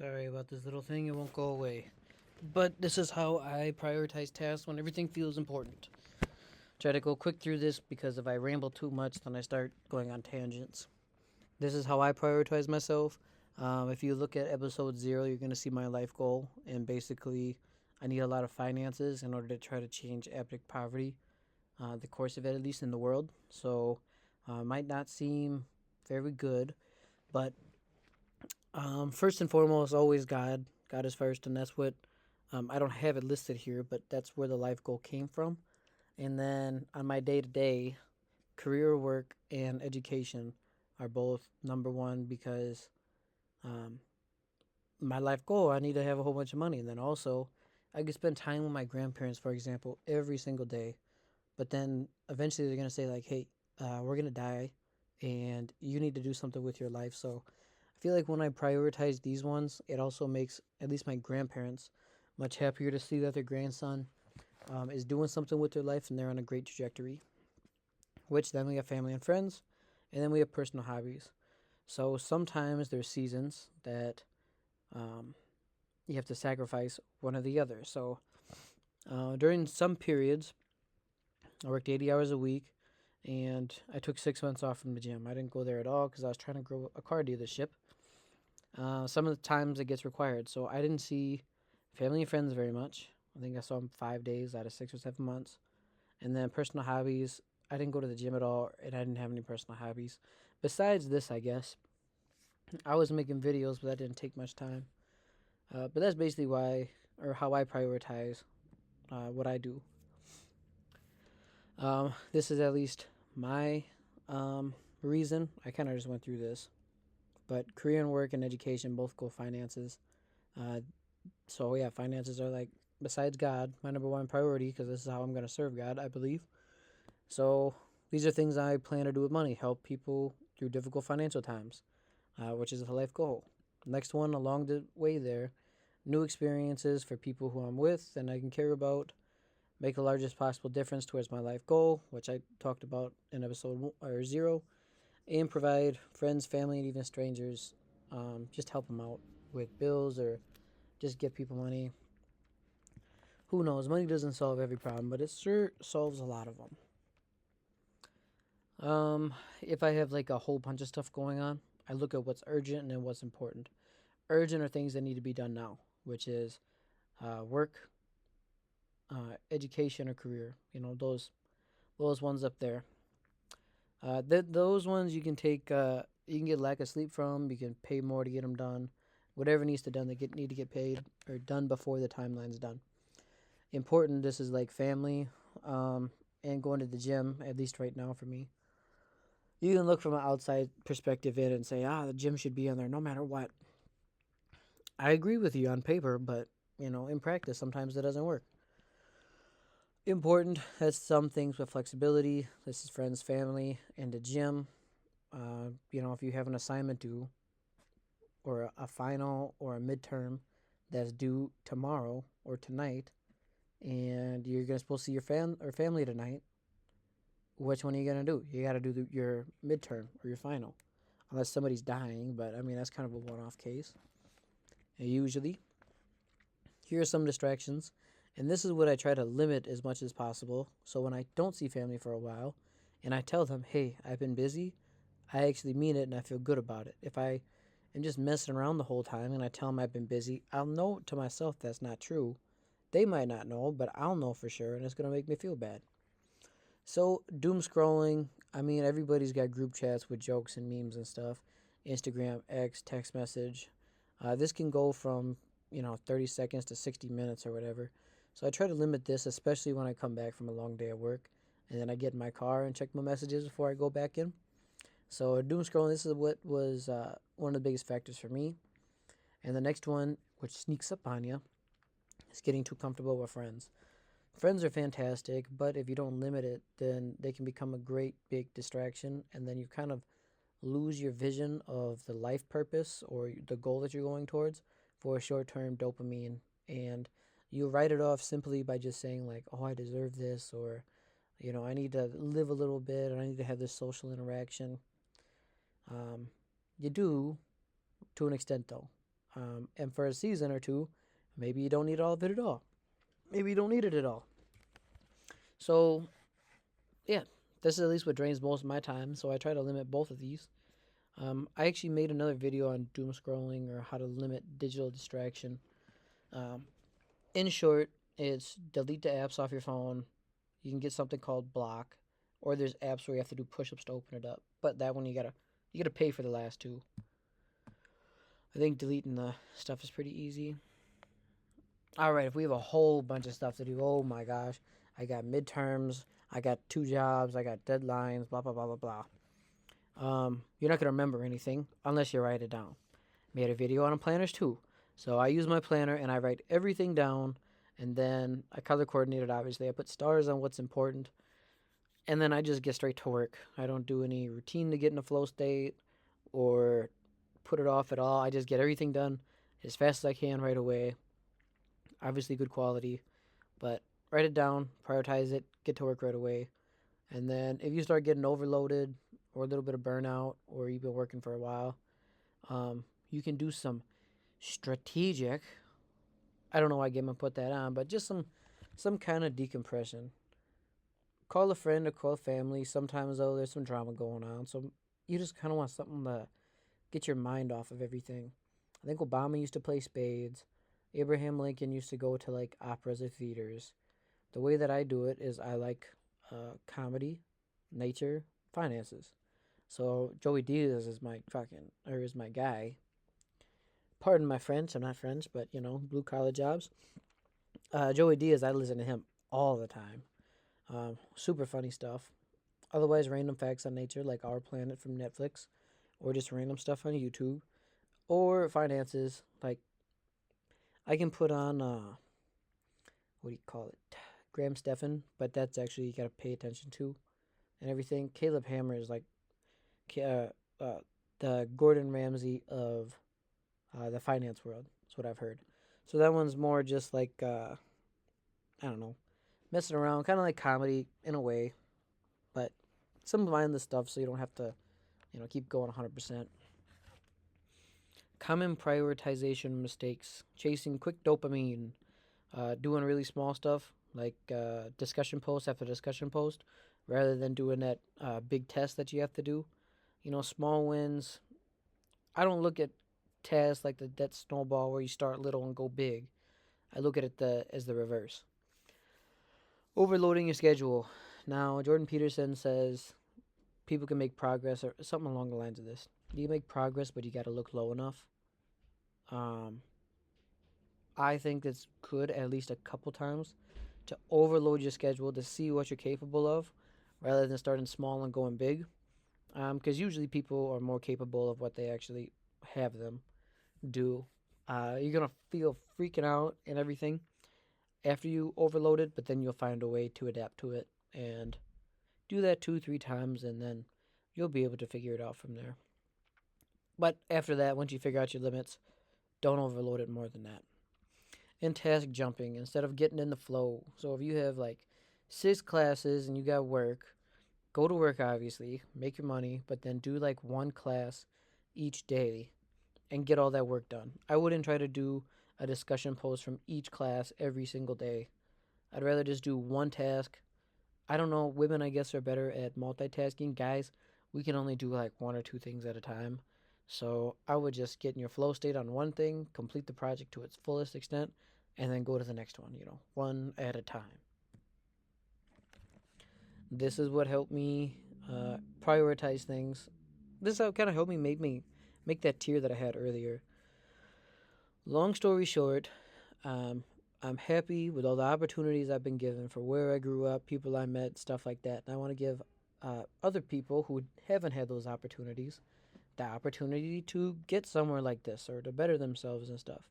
Sorry about this little thing, it won't go away. But this is how I prioritize tasks when everything feels important. Try to go quick through this because if I ramble too much, then I start going on tangents. This is how I prioritize myself. If you look at episode 0, you're going to see my life goal. And basically, I need a lot of finances in order to try to change abject poverty, the course of it, at least in the world. So, might not seem very good, but first and foremost, always God. God is first, and that's what I don't have it listed here, but that's where the life goal came from. And then on my day to day, career, work, and education are both number one because um, my life goal, I need to have a whole bunch of money. And then also, I could spend time with my grandparents, for example, every single day. But then eventually they're going to say, like, hey, we're going to die and you need to do something with your life. So I feel like when I prioritize these ones, it also makes at least my grandparents much happier to see that their grandson is doing something with their life and they're on a great trajectory. Which then we have family and friends, and then we have personal hobbies. So sometimes there's seasons that um, you have to sacrifice one or the other. So during some periods, I worked 80 hours a week, and I took 6 months off from the gym. I didn't go there at all because I was trying to grow a car dealership. Some of the times it gets required, so I didn't see family and friends very much. I think I saw them 5 days out of 6 or 7 months. And then personal hobbies, I didn't go to the gym at all, and I didn't have any personal hobbies. Besides this, I guess, I was making videos, but that didn't take much time. But that's basically why, or how I prioritize what I do. This is at least my reason. I kind of just went through this. But career and work and education both go finances. Uh, so, yeah, finances are like, besides God, my number one priority because this is how I'm going to serve God, I believe. So these are things I plan to do with money, help people through difficult financial times, which is a life goal. Next one along the way there, new experiences for people who I'm with and I can care about, make the largest possible difference towards my life goal, which I talked about in episode 0, and provide friends, family, and even strangers, just help them out with bills or just give people money. Who knows? Money doesn't solve every problem, but it sure solves a lot of them. If I have like a whole bunch of stuff going on, I look at what's urgent and then what's important. Urgent are things that need to be done now, which is work, education, or career. Those ones up there. Those ones you can take. You can get lack of sleep from. You can pay more to get them done. Whatever needs to done, need to get paid or done before the timeline's done. Important. This is like family, and going to the gym. At least right now for me. You can look from an outside perspective in and say, the gym should be on there no matter what. I agree with you on paper, but in practice, sometimes it doesn't work. Important has some things with flexibility. This is friends, family, and the gym. If you have an assignment due, or a final, or a midterm that's due tomorrow or tonight, and you're gonna supposed to see your family tonight, which one are you gonna do? You got to do your midterm or your final, unless somebody's dying. But I mean that's kind of a one-off case. And usually, here are some distractions, and this is what I try to limit as much as possible. So when I don't see family for a while, and I tell them, "Hey, I've been busy," I actually mean it and I feel good about it. If I am just messing around the whole time and I tell them I've been busy, I'll know to myself that's not true. They might not know, but I'll know for sure, and it's gonna make me feel bad. So, doom scrolling, I mean, everybody's got group chats with jokes and memes and stuff. Instagram, X, text message. This can go from, 30 seconds to 60 minutes or whatever. So, I try to limit this, especially when I come back from a long day at work. And then I get in my car and check my messages before I go back in. So, doom scrolling, this is what was one of the biggest factors for me. And the next one, which sneaks up on you, is getting too comfortable with friends. Friends are fantastic, but if you don't limit it, then they can become a great big distraction, and then you kind of lose your vision of the life purpose or the goal that you're going towards for a short term dopamine. And you write it off simply by just saying, like, oh, I deserve this, or, I need to live a little bit, or I need to have this social interaction. Um, you do to an extent, though. And for a season or two, maybe you don't need all of it at all. Maybe you don't need it at all. So, yeah, this is at least what drains most of my time. So I try to limit both of these. I actually made another video on doom scrolling or how to limit digital distraction. Um, in short, it's delete the apps off your phone. You can get something called block, or there's apps where you have to do push-ups to open it up. But that one you gotta pay for the last two. I think deleting the stuff is pretty easy. All right, if we have a whole bunch of stuff to do, oh my gosh, I got midterms, I got 2 jobs, I got deadlines, blah blah blah blah blah. You're not gonna remember anything unless you write it down. Made a video on planners too, so I use my planner and I write everything down, and then I color coordinate it. Obviously, I put stars on what's important, and then I just get straight to work. I don't do any routine to get in a flow state or put it off at all. I just get everything done as fast as I can right away. Obviously, good quality, but write it down, prioritize it, get to work right away. And then if you start getting overloaded or a little bit of burnout, or you've been working for a while, you can do some strategic. I don't know why Gaiman put that on, but just some kind of decompression. Call a friend or call family. Sometimes though, there's some drama going on, so you just kind of want something to get your mind off of everything. I think Obama used to play spades. Abraham Lincoln used to go to like operas or theaters. The way that I do it is I like comedy, nature, finances. So Joey Diaz is my guy. Pardon my French, I'm not French, but blue collar jobs. Joey Diaz, I listen to him all the time. Super funny stuff. Otherwise, random facts on nature like Our Planet from Netflix, or just random stuff on YouTube, or finances like I can put on what do you call it, Graham Stephan, but that's actually you gotta pay attention to and everything. Caleb Hammer is like uh, uh, the Gordon Ramsay of the finance world. That's what I've heard. So that one's more just like I don't know, messing around, kind of like comedy in a way, but some mindless stuff, so you don't have to keep going 100%. Common prioritization mistakes: chasing quick dopamine, doing really small stuff like discussion post after discussion post, rather than doing that big test that you have to do. Small wins. I don't look at tasks like that snowball where you start little and go big. I look at it as the reverse. Overloading your schedule. Now, Jordan Peterson says people can make progress or something along the lines of this. You make progress, but you got to look low enough. Um, I think it's good at least a couple times to overload your schedule to see what you're capable of, rather than starting small and going big. Because usually people are more capable of what they actually have them do. You're gonna feel freaking out and everything after you overload it, but then you'll find a way to adapt to it and do that 2-3 times, and then you'll be able to figure it out from there. But after that, once you figure out your limits, don't overload it more than that. And task jumping instead of getting in the flow. So if you have like 6 classes and you got work, go to work obviously, make your money, but then do like one class each day and get all that work done. I wouldn't try to do a discussion post from each class every single day. I'd rather just do one task. I don't know, women I guess are better at multitasking. Guys, we can only do like 1 or 2 things at a time. So I would just get in your flow state on one thing, complete the project to its fullest extent, and then go to the next one, one at a time. This is what helped me prioritize things. This kind of helped me make that tier that I had earlier. Long story short, I'm happy with all the opportunities I've been given for where I grew up, people I met, stuff like that. And I want to give other people who haven't had those opportunities the opportunity to get somewhere like this or to better themselves and stuff.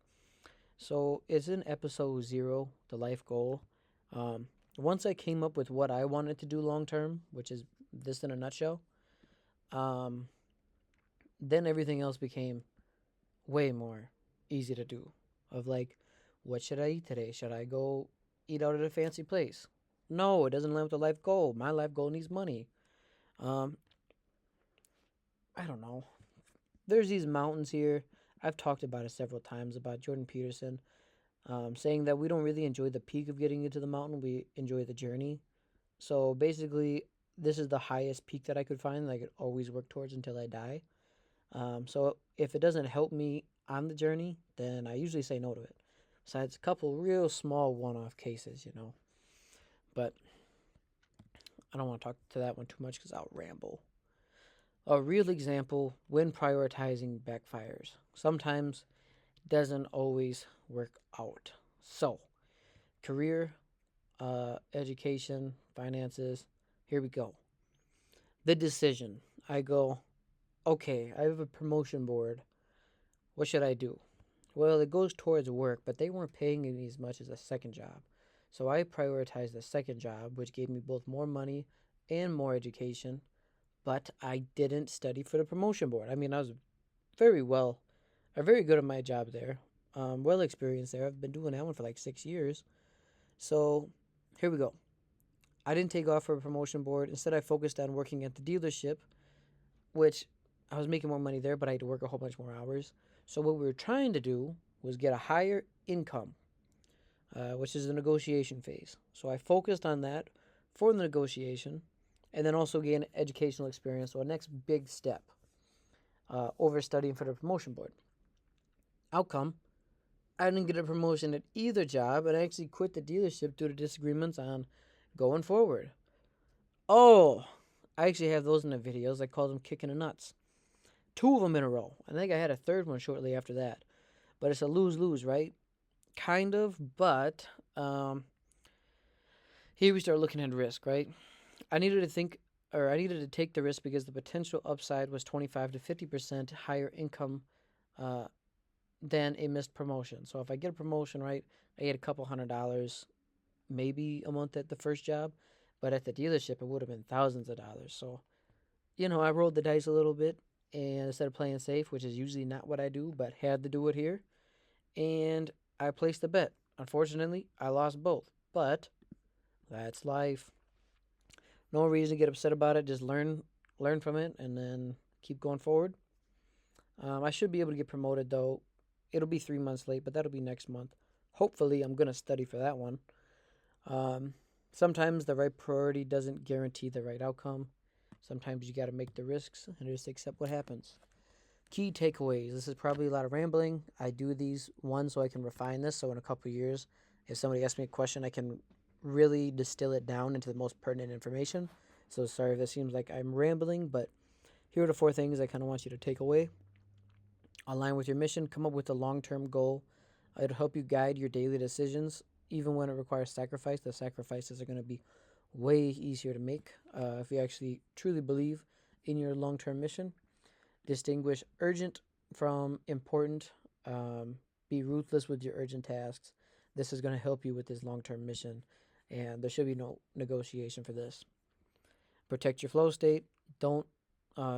So it's in episode 0, the life goal. Once I came up with what I wanted to do long term, which is this in a nutshell, then everything else became way more easy to do. Of like, what should I eat today? Should I go eat out at a fancy place? No, it doesn't line with the life goal. My life goal needs money. I don't know. There's these mountains here. I've talked about it several times about Jordan Peterson, saying that we don't really enjoy the peak of getting into the mountain, we enjoy the journey. So basically, this is the highest peak that I could find that I could always work towards until I die. So if it doesn't help me on the journey, then I usually say no to it. Besides a couple real small one-off cases. But I don't want to talk to that one too much because I'll ramble. A real example when prioritizing backfires. Sometimes doesn't always work out. So, career, education, finances. Here we go. The decision. I go, okay, I have a promotion board. What should I do? Well, it goes towards work, but they weren't paying me as much as a second job. So I prioritized the second job, which gave me both more money and more education, but I didn't study for the promotion board. I mean, I was very well, very good at my job there, well experienced there. I've been doing that one for like 6 years. So here we go. I didn't take off for a promotion board. Instead, I focused on working at the dealership, which I was making more money there, but I had to work a whole bunch more hours. So what we were trying to do was get a higher income, which is the negotiation phase. So I focused on that for the negotiation, and then also gain educational experience. So a next big step over studying for the promotion board. Outcome: I didn't get a promotion at either job, and I actually quit the dealership due to disagreements on going forward. Oh, I actually have those in the videos. I called them kicking the nuts. 2 of them in a row. I think I had a third one shortly after that. But it's a lose-lose, right? Kind of, but here we start looking at risk, right? I needed to take the risk because the potential upside was 25 to 50% higher income uh, than a missed promotion. So if I get a promotion, right, I get a couple $100, maybe a month at the first job, but at the dealership it would have been thousands of dollars. So I rolled the dice a little bit, and instead of playing safe, which is usually not what I do, but had to do it here, and I placed a bet. Unfortunately, I lost both, but that's life. No reason to get upset about it. Just learn from it, and then keep going forward. I should be able to get promoted though. It'll be 3 months late, but that'll be next month. Hopefully, I'm gonna study for that one. Um, Sometimes the right priority doesn't guarantee the right outcome. Sometimes you got to make the risks and just accept what happens. Key takeaways. This is probably a lot of rambling. I do these one so I can refine this. So in a couple of years, if somebody asks me a question, I can really distill it down into the most pertinent information. So sorry if this seems like I'm rambling, but here are the 4 things I kind of want you to take away. Align with your mission. Come up with a long-term goal. It'll help you guide your daily decisions. Even when it requires sacrifice, the sacrifices are going to be way easier to make if you actually truly believe in your long-term mission. Distinguish urgent from important. Be ruthless with your urgent tasks. This is going to help you with this long-term mission, and there should be no negotiation for this. Protect your flow state. Don't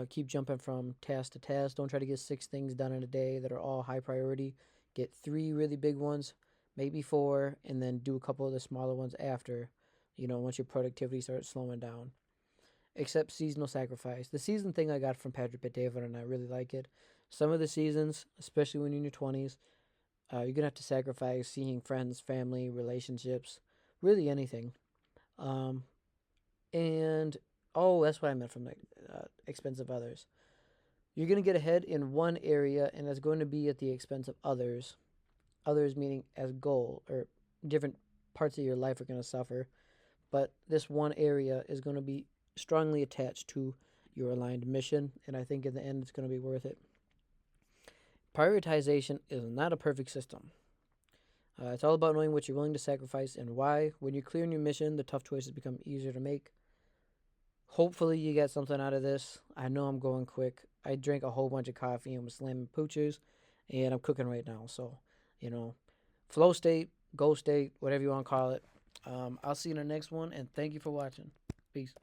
keep jumping from task to task. Don't try to get 6 things done in a day that are all high priority. Get 3 really big ones, maybe 4, and then do a couple of the smaller ones after, once your productivity starts slowing down. Accept seasonal sacrifice. The season thing I got from Patrick Bet-David, and I really like it. Some of the seasons, especially when you're in your 20s, you're going to have to sacrifice seeing friends, family, relationships, really anything. Um, and, oh, that's what I meant from the expense of others. You're going to get ahead in one area, and it's going to be at the expense of others. Others meaning as goal, or different parts of your life are going to suffer. But this one area is going to be strongly attached to your aligned mission, and I think in the end it's going to be worth it. Prioritization is not a perfect system. It's all about knowing what you're willing to sacrifice and why. When you're clear on your mission, the tough choices become easier to make. Hopefully you get something out of this. I know I'm going quick. I drank a whole bunch of coffee and was slamming poochers, and I'm cooking right now. So, flow state, goal state, whatever you want to call it. I'll see you in the next one, and thank you for watching. Peace.